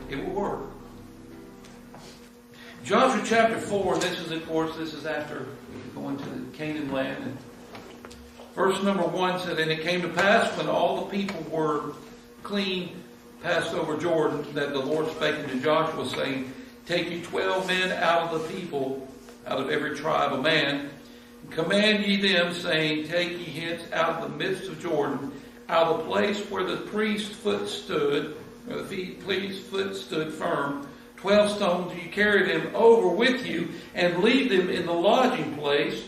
It will work. Joshua chapter 4, this is after going to the Canaan land. And verse number 1 said, "And it came to pass when all the people were clean, passed over Jordan, that the Lord spake unto Joshua, saying, Take you 12 men out of the people, out of every tribe of man, and command ye them, saying, Take ye hence out of the midst of Jordan, out of the place where the priest's foot stood, where the priest's foot stood firm, 12 stones, you carry them over with you, and leave them in the lodging place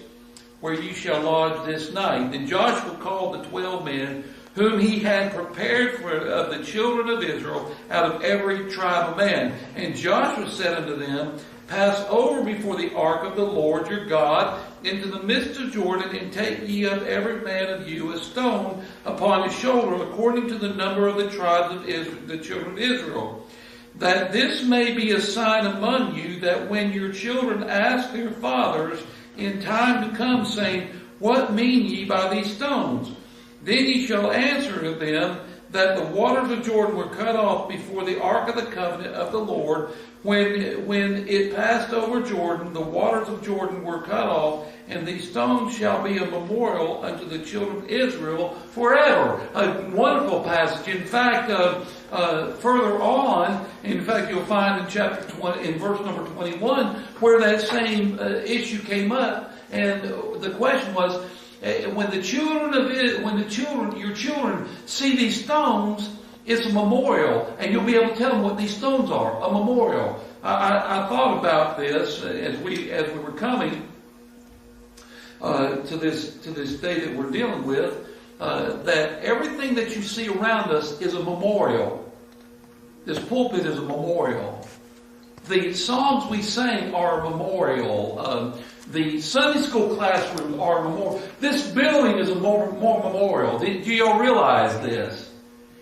where you shall lodge this night. Then Joshua called the 12 men, whom he had prepared of the children of Israel, out of every tribe of man. And Joshua said unto them, Pass over before the ark of the Lord your God into the midst of Jordan, and take ye of every man of you a stone upon his shoulder, according to the number of the tribes of Israel, the children of Israel. That this may be a sign among you, that when your children ask their fathers in time to come, saying, What mean ye by these stones? Then ye shall answer to them, that the waters of Jordan were cut off before the ark of the covenant of the Lord. When it passed over Jordan, the waters of Jordan were cut off, and these stones shall be a memorial unto the children of Israel forever." A wonderful passage. In fact, further on, in fact, you'll find in chapter 20, in verse number 21, where that same issue came up, and the question was, when your children see these stones, it's a memorial, and you'll be able to tell them what these stones are. A memorial. I thought about this as we were coming to this day that we're dealing with. That everything that you see around us is a memorial. This pulpit is a memorial. The songs we sing are a memorial. The Sunday school classrooms are a memorial. This building is a more memorial. Do you all realize this?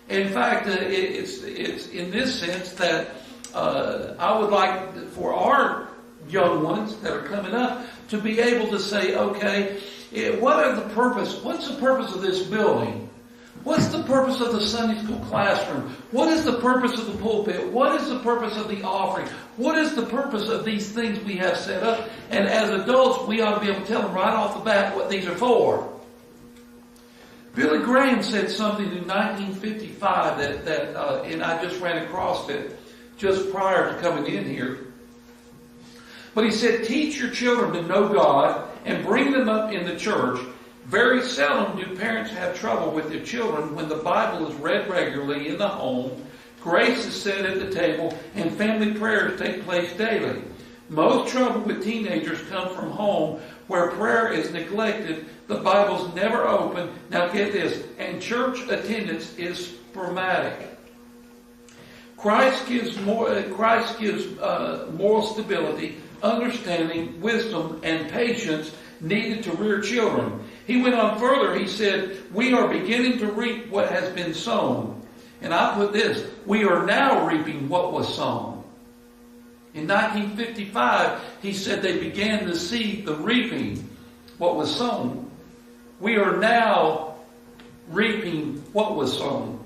In fact, it's in this sense that I would like for our young ones that are coming up to be able to say, okay, what's the purpose of this building? What's the purpose of the Sunday school classroom? What is the purpose of the pulpit? What is the purpose of the offering? What is the purpose of these things we have set up? And as adults, we ought to be able to tell them right off the bat what these are for. Billy Graham said something in 1955 and I just ran across it just prior to coming in here. But he said, teach your children to know God and bring them up in the church. Very seldom do parents have trouble with their children when the Bible is read regularly in the home, grace is said at the table, and family prayers take place daily. Most trouble with teenagers come from home where prayer is neglected, the Bible's never open, now get this, and church attendance is sporadic. Christ gives moral stability, understanding, wisdom, and patience needed to rear children. He went on further. He said, we are beginning to reap what has been sown. And I put this, we are now reaping what was sown. In 1955, he said they began to see the reaping, what was sown. We are now reaping what was sown.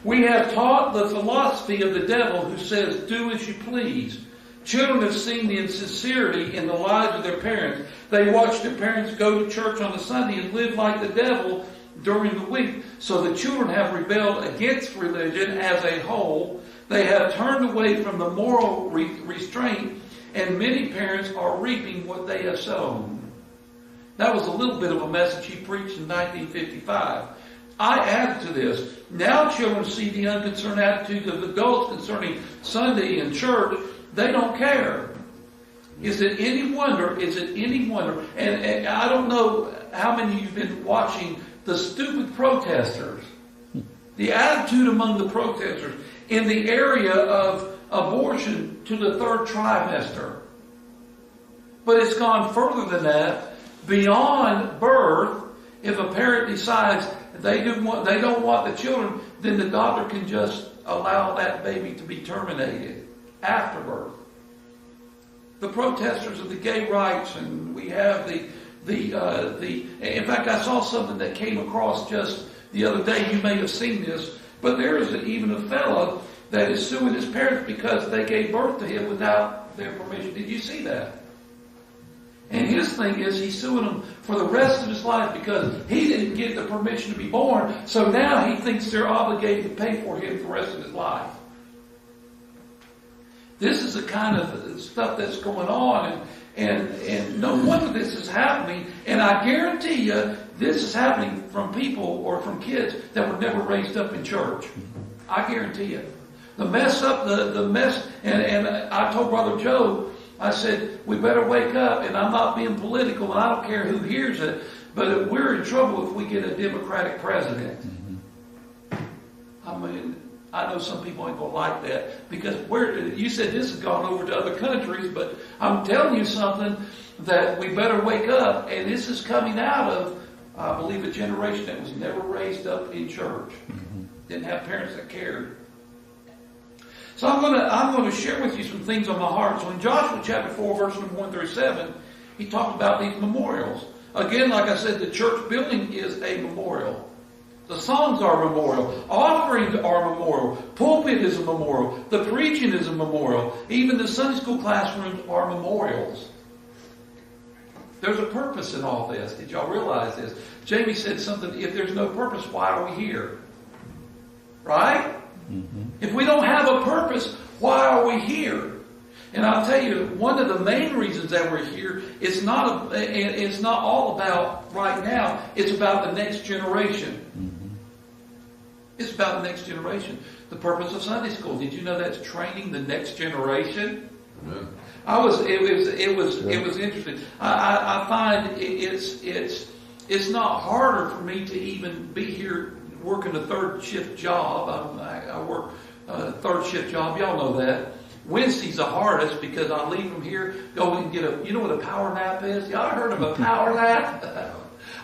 We have taught the philosophy of the devil who says, do as you please. Children have seen the insincerity in the lives of their parents. They watch their parents go to church on a Sunday and live like the devil during the week. So the children have rebelled against religion as a whole. They have turned away from the moral restraint, and many parents are reaping what they have sown. That was a little bit of a message he preached in 1955. I added to this. Now children see the unconcerned attitude of adults concerning Sunday and church. They don't care. Is it any wonder? And I don't know how many of you have been watching the stupid protesters. The attitude among the protesters in the area of abortion to the third trimester. But it's gone further than that. Beyond birth, if a parent decides they don't want the children, then the doctor can just allow that baby to be terminated after birth. The protesters of the gay rights, and we have in fact, I saw something that came across just the other day. You may have seen this, but there is even a fellow that is suing his parents because they gave birth to him without their permission. Did you see that? And his thing is he's suing them for the rest of his life because he didn't get the permission to be born. So now he thinks they're obligated to pay for him for the rest of his life. This is the kind of stuff that's going on, and no wonder this is happening. And I guarantee you, this is happening from people or from kids that were never raised up in church. I guarantee you. The mess, and I told Brother Joe, I said, we better wake up, and I'm not being political, and I don't care who hears it, but we're in trouble if we get a Democratic president. I mean, I know some people ain't going to like that, because you said this has gone over to other countries, but I'm telling you something, that we better wake up, and this is coming out of, I believe, a generation that was never raised up in church. Didn't have parents that cared. So I'm going to share with you some things on my heart. So in Joshua chapter 4, verse number 1 through 7, he talked about these memorials. Again, like I said, the church building is a memorial. The songs are a memorial. Offerings are a memorial. Pulpit is a memorial. The preaching is a memorial. Even the Sunday school classrooms are memorials. There's a purpose in all this. Did y'all realize this? Jamie said something, if there's no purpose, why are we here? Right? If we don't have a purpose, why are we here? And I'll tell you, one of the main reasons that we're here is it's not all about right now. It's about the next generation. It's about the next generation. The purpose of Sunday school. Did you know that's training the next generation? It was interesting. I find it's not harder for me to even be here working a third shift job. I work a third shift job. Y'all know that. Wednesday's the hardest because I leave from here, go and get you know what a power nap is? Y'all heard of a power nap?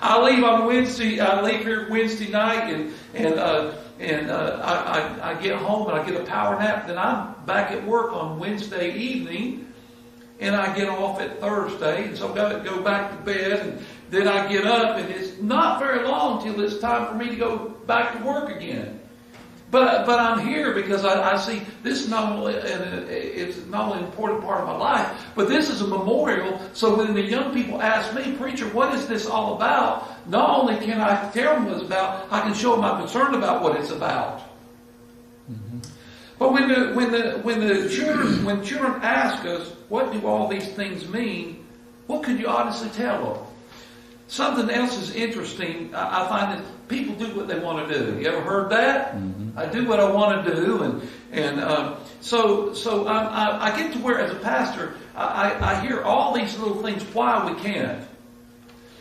I leave on Wednesday, I leave here Wednesday night and I get home and I get a power nap. Then I'm back at work on Wednesday evening and I get off at Thursday. And so I go back to bed and then I get up and it's not very long till it's time for me to go back to work again. But I'm here because I see this is not only it's not only an important part of my life, but this is a memorial. So when the young people ask me, preacher, what is this all about? Not only can I tell them what it's about, I can show them I'm concerned about what it's about. But when children ask us, what do all these things mean? What could you honestly tell them? Something else is interesting. I find that people do what they want to do. You ever heard that? I do what I want to do, so I get to where, as a pastor, I hear all these little things why we can't.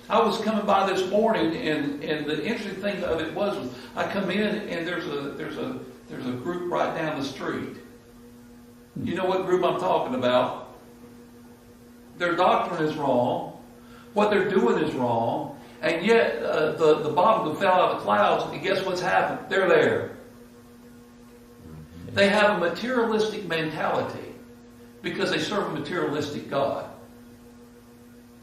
I was coming by this morning, and the interesting thing of it was I come in and there's a group right down the street. You know what group I'm talking about? Their doctrine is wrong. What they're doing is wrong. And yet, the bottom fell out of the clouds, and guess what's happened? They're there. They have a materialistic mentality because they serve a materialistic God.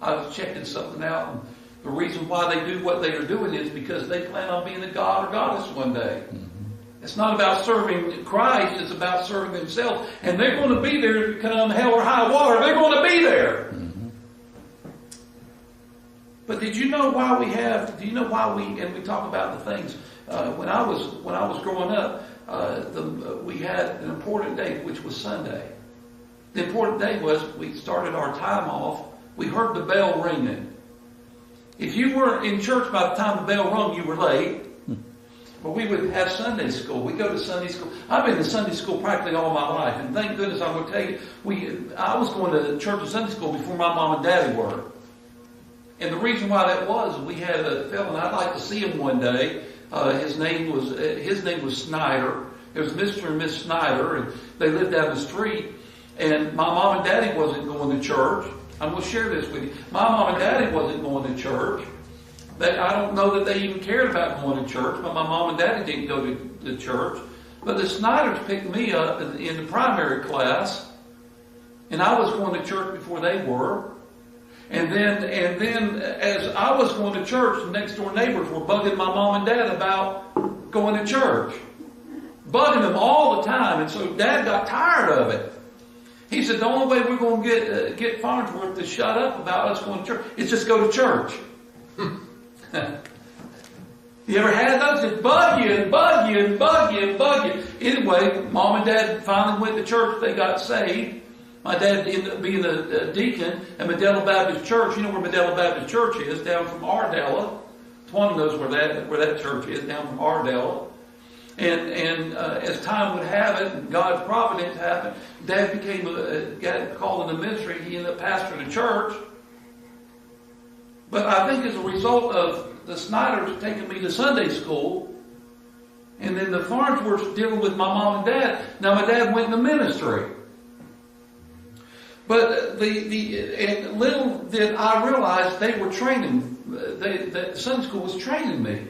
I was checking something out, and the reason why they do what they are doing is because they plan on being a god or goddess one day. It's not about serving Christ, it's about serving themselves. And they're going to be there to come hell or high water. They're going to be there. But did you know why and we talk about the things, when I was growing up, we had an important day, which was Sunday. The important day was we started our time off, we heard the bell ringing. If you weren't in church by the time the bell rung, you were late. But we would have Sunday school. We go to Sunday school. I've been to Sunday school practically all my life. And thank goodness I'm going to tell you, I was going to church and Sunday school before my mom and daddy were. And the reason why that was, we had a fellow, and I'd like to see him one day. His name was Snyder. It was Mr. and Miss Snyder, and they lived down the street. And my mom and daddy wasn't going to church. I'm going to share this with you. My mom and daddy wasn't going to church. I don't know that they even cared about going to church, but my mom and daddy didn't go to the church. But the Snyders picked me up in the primary class, and I was going to church before they were. And then as I was going to church, the next door neighbors were bugging my mom and dad about going to church. bugging them all the time. And so Dad got tired of it. He said, the only way we're going to get Farnsworth to shut up about us going to church is just go to church. You ever had those? Just bug you and bug you and bug you and bug you. Anyway, Mom and Dad finally went to church. They got saved. My dad ended up being a deacon at Medela Baptist Church. You know where Medela Baptist Church is? Down from Ardella. Twan knows where that church is, down from Ardella. And as time would have it, and God's providence happened, Dad got called in the ministry. He ended up pastoring a church. But I think as a result of the Snyders taking me to Sunday school, and then the Farnsworths dealing with my mom and dad, now my dad went in the ministry. But and little did I realize they were training, the Sunday school was training me.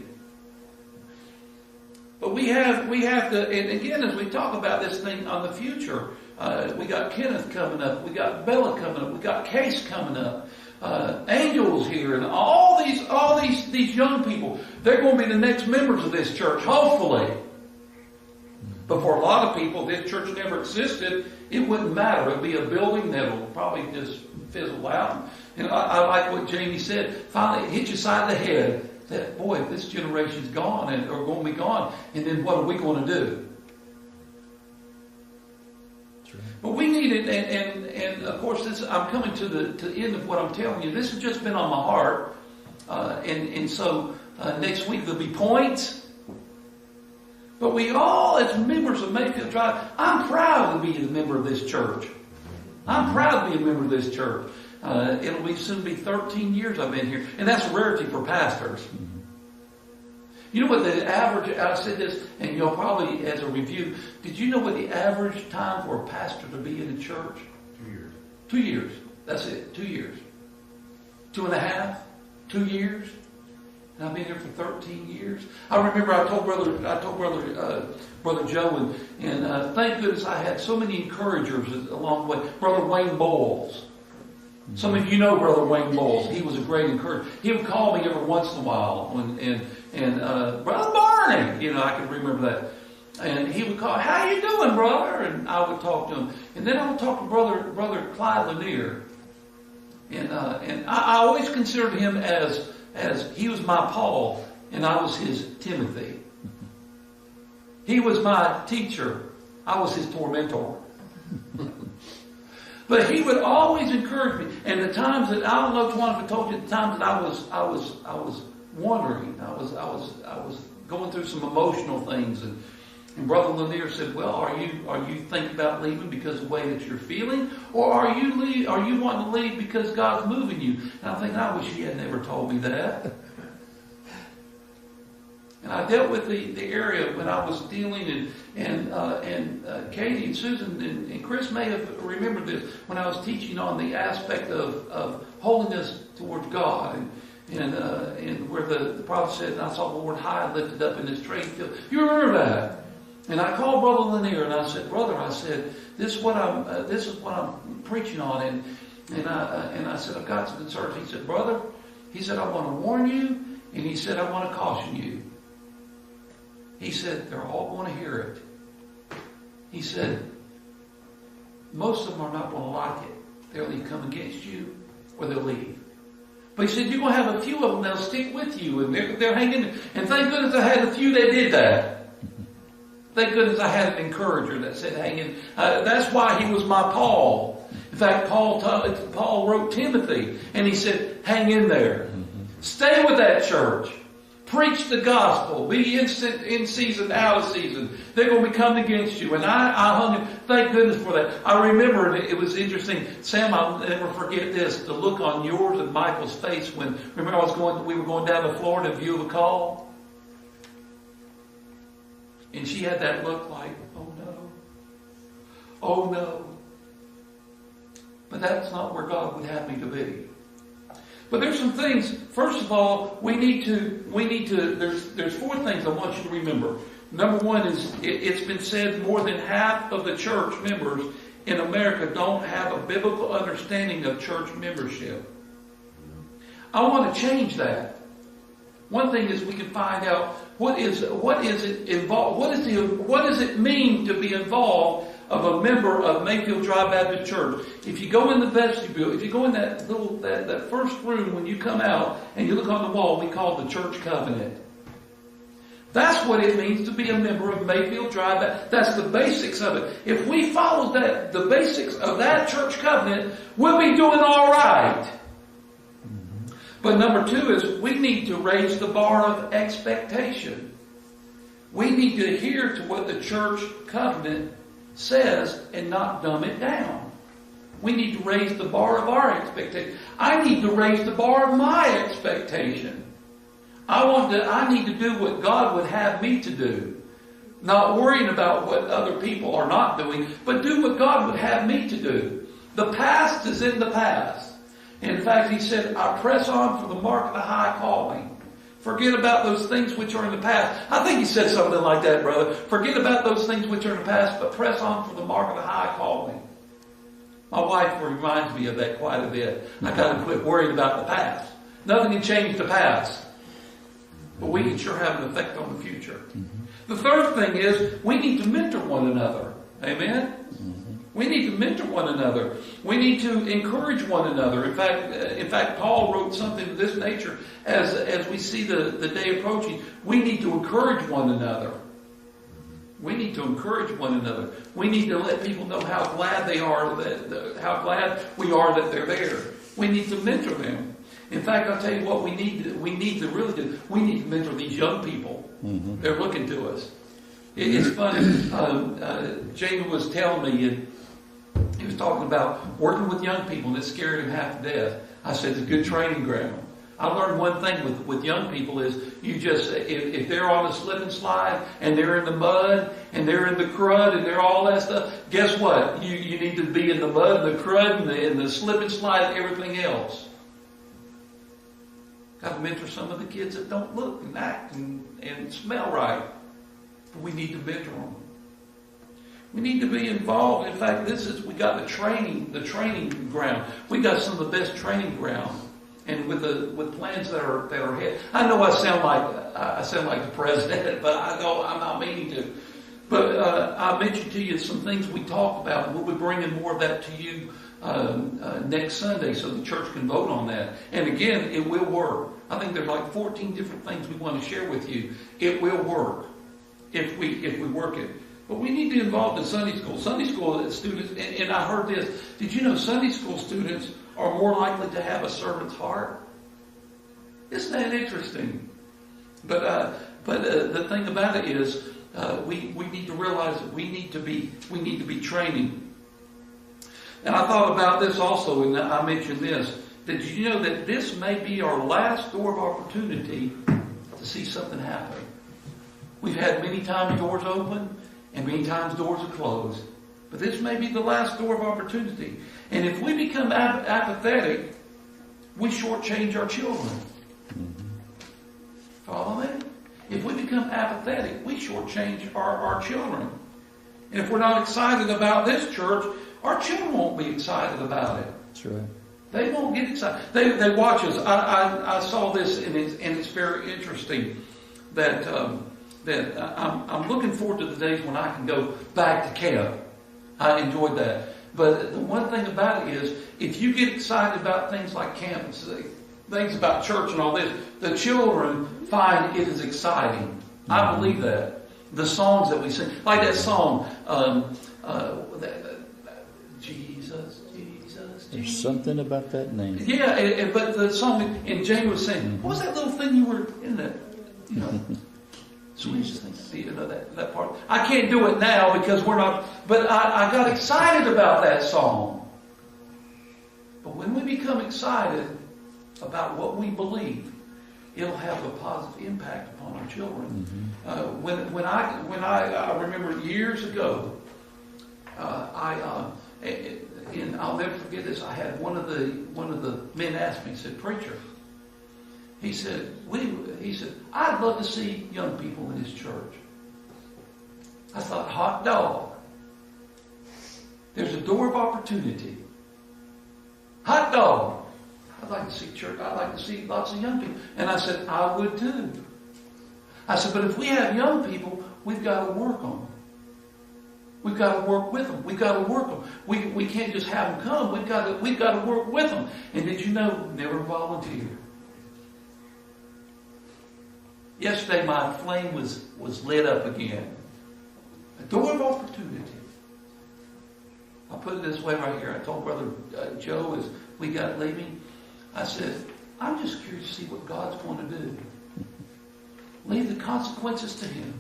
But we have to, and again, as we talk about this thing on the future, we got Kenneth coming up, we got Bella coming up, we got Case coming up, Angel's here, and all these young people. They're going to be the next members of this church, hopefully. But for a lot of people, this church never existed. It wouldn't matter. It'd be a building that'll probably just fizzle out. And I like what Jamie said. Finally, it hit you side of the head. That, boy, if this generation's gone or going to be gone, and then what are we going to do? Right. But we need it, and of course, I'm coming to the end of what I'm telling you. This has just been on my heart, and so next week there'll be points. But we all, as members of Mayfield Drive, I'm proud to be a member of this church. I'm proud to be a member of this church. It'll soon be 13 years I've been here. And that's a rarity for pastors. Mm-hmm. You know what the average, I said this, and you'll probably, as a review, did you know what the average time for a pastor to be in a church? 2 years. 2 years. That's it. 2 years. 2.5? 2 years? And I've been here for 13 years. I remember I told Brother Joe, and thank goodness I had so many encouragers along the way. Brother Wayne Bowles. Some of you know Brother Wayne Bowles. He was a great encourager. He would call me every once in a while, and Brother Barney, I can remember that. And he would call, "How you doing, brother?" And I would talk to him. And then I would talk to Brother Clyde Lanier. And I always considered him as he was my Paul and I was his Timothy. He was my teacher. I was his tormentor. But he would always encourage me. And the times that, I don't know if one of I told you, the times that I was wondering, I was going through some emotional things, and Brother Lanier said, "Well, are you thinking about leaving because of the way that you're feeling, or are you wanting to leave because God's moving you?" And I'm thinking, I wish he had never told me that. And I dealt with the area when I was dealing, and Katie and Susan and Chris may have remembered this when I was teaching on the aspect of holiness towards God, and where the prophet said, "And I saw the Lord high and lifted up in his train field." You remember that? And I called Brother Lanier and I said, "Brother," I said, this is what I'm preaching on, and I said, "I've got some concerns." He said, "Brother," he said, "I want to warn you," and he said, "I want to caution you." He said, "They're all going to hear it." He said, "Most of them are not going to like it. They'll either come against you or they'll leave." But he said, "You're going to have a few of them that'll stick with you, and they're hanging." And thank goodness I had a few that did that. Thank goodness I had an encourager that said, "Hang in." That's why he was my Paul. In fact, Paul wrote Timothy, and he said, "Hang in there. Stay with that church. Preach the gospel. Be in season, out of season. They're going to be coming against you." And I hung him. Thank goodness for that. I remember it was interesting. Sam, I'll never forget this. The look on yours and Michael's face when, remember we were going down to Florida in view of a call? And she had that look like, "Oh no. Oh no." But that's not where God would have me to be. But there's some things. First of all, we need to, there's 4 things I want you to remember. Number one is, it's been said more than half of the church members in America don't have a biblical understanding of church membership. I want to change that. One thing is we can find out What is it involved? What does it mean to be involved of a member of Mayfield Drive Baptist Church? If you go in the vestibule, if you go in that first room when you come out and you look on the wall, we call it the church covenant. That's what it means to be a member of Mayfield Drive. That's the basics of it. If we follow the basics of that church covenant, we'll be doing all right. But number two is we need to raise the bar of expectation. We need to adhere to what the church covenant says and not dumb it down. We need to raise the bar of our expectation. I need to raise the bar of my expectation. I need to do what God would have me to do. Not worrying about what other people are not doing, but do what God would have me to do. The past is in the past. In fact, he said, I press on for the mark of the high calling. Forget about those things which are in the past. I think he said something like that, brother. Forget about those things which are in the past, but press on for the mark of the high calling. My wife reminds me of that quite a bit. I got to quit worrying about the past. Nothing can change the past. But we can sure have an effect on the future. Mm-hmm. The third thing is we need to mentor one another. Amen? Mm-hmm. We need to mentor one another. We need to encourage one another. In fact, Paul wrote something of this nature as we see the day approaching. We need to encourage one another. We need to encourage one another. We need to let people know how glad they are, how glad we are that they're there. We need to mentor them. In fact, I'll tell you what we need to really do. We need to mentor these young people. Mm-hmm. They're looking to us. It's funny. Jamie was telling me, he was talking about working with young people, and it scared him half to death. I said, it's a good training ground. I learned one thing with young people is you just, if they're on a slip and slide and they're in the mud and they're in the crud and they're all that stuff, guess what? You need to be in the mud and the crud and the slip and slide and everything else. Got to mentor some of the kids that don't look and act and smell right. But we need to mentor them. We need to be involved. In fact, we got the training ground. We got some of the best training ground. And with plans that are ahead. I know I sound like the president, but I know I'm not meaning to. But I mentioned to you some things we talked about. We'll be bringing more of that to you next Sunday, so the church can vote on that. And again, it will work. I think there's like 14 different things we want to share with you. It will work if we work it. But we need to be involved in Sunday school. Sunday school students, and I heard this. Did you know Sunday school students are more likely to have a servant's heart? Isn't that interesting? But the thing about it is, we need to realize that we need to be training. And I thought about this also, and I mentioned this. Did you know that this may be our last door of opportunity to see something happen? We've had many times doors open, and many times doors are closed. But this may be the last door of opportunity. And if we become apathetic, we shortchange our children. Mm-hmm. Follow me? If we become apathetic, we shortchange our children. And if we're not excited about this church, our children won't be excited about it. That's right. They won't get excited. They watch us. I saw this, and it's very interesting that I'm looking forward to the days when I can go back to camp. I enjoyed that. But the one thing about it is, if you get excited about things like camp and things about church and all this, the children find it is exciting. I believe that. The songs that we sing, like that song, Jesus. There's something about that name. Yeah, but the song, and Jane was saying, what was that little thing you were in that? You know, sweetest thing. You know that part. I can't do it now because we're not. But I got excited about that song. But when we become excited about what we believe, it'll have a positive impact upon our children. Mm-hmm. When I remember years ago, and I'll never forget this. I had one of the men ask me, he said, "Preacher," he said, "I'd love to see young people in his church." I thought, hot dog. There's a door of opportunity. Hot dog. I'd like to see church. I'd like to see lots of young people. And I said, I would too. I said, but if we have young people, we've got to work on them. We've got to work with them. We've got to work them. We can't just have them come. We've got to work with them. And did you know, never volunteer. Yesterday my flame was lit up again. A door of opportunity. I'll put it this way right here. I told Brother Joe as we got leaving, I said, I'm just curious to see what God's going to do. Leave the consequences to Him.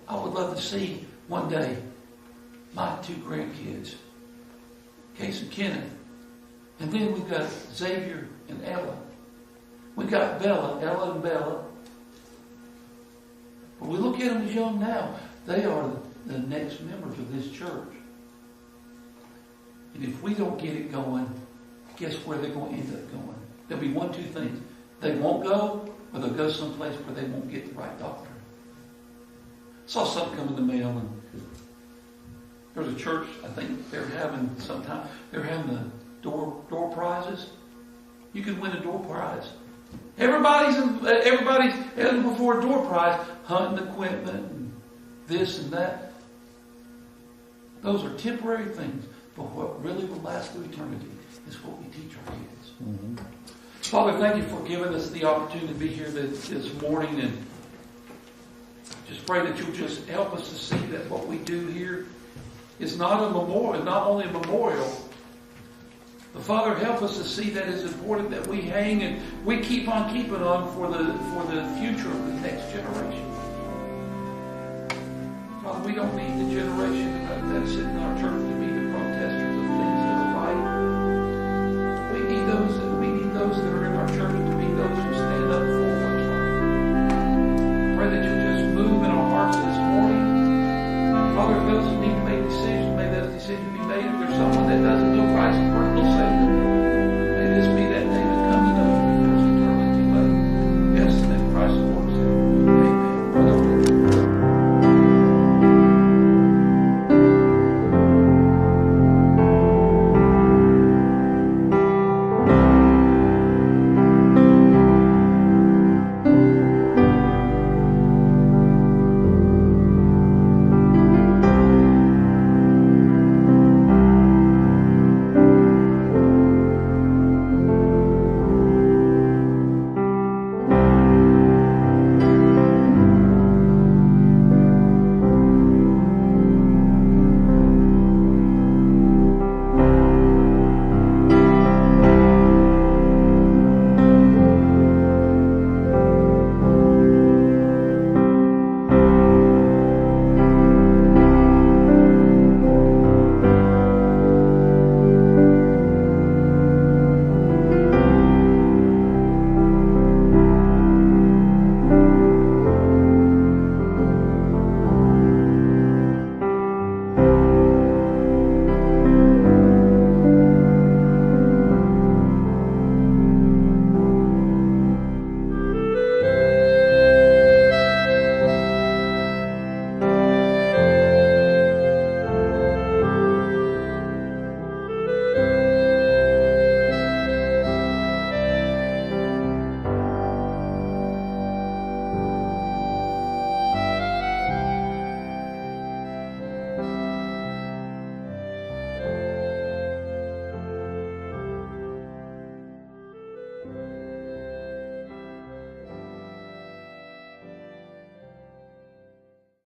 I would love to see one day my 2 grandkids, Case and Kenneth. And then we've got Xavier and Ella. We've got Ella and Bella. But we look at them as young now. They are the next members of this church. And if we don't get it going, guess where they're going to end up going? There'll be 1, 2 things. They won't go, or they'll go someplace where they won't get the right doctor. Saw something come in the mail, and there's a church, I think they're having the door prizes. You can win a door prize. Everybody's eligible for a door prize, hunting equipment and this and that. Those are temporary things, but what really will last through eternity is what we teach our kids. Mm-hmm. Father, thank you for giving us the opportunity to be here this morning, and just pray that you'll just help us to see that what we do here is not only a memorial, but Father, help us to see that it's important that we hang and we keep on keeping on for the future of the next generation. Father, we don't need the generation that's in our church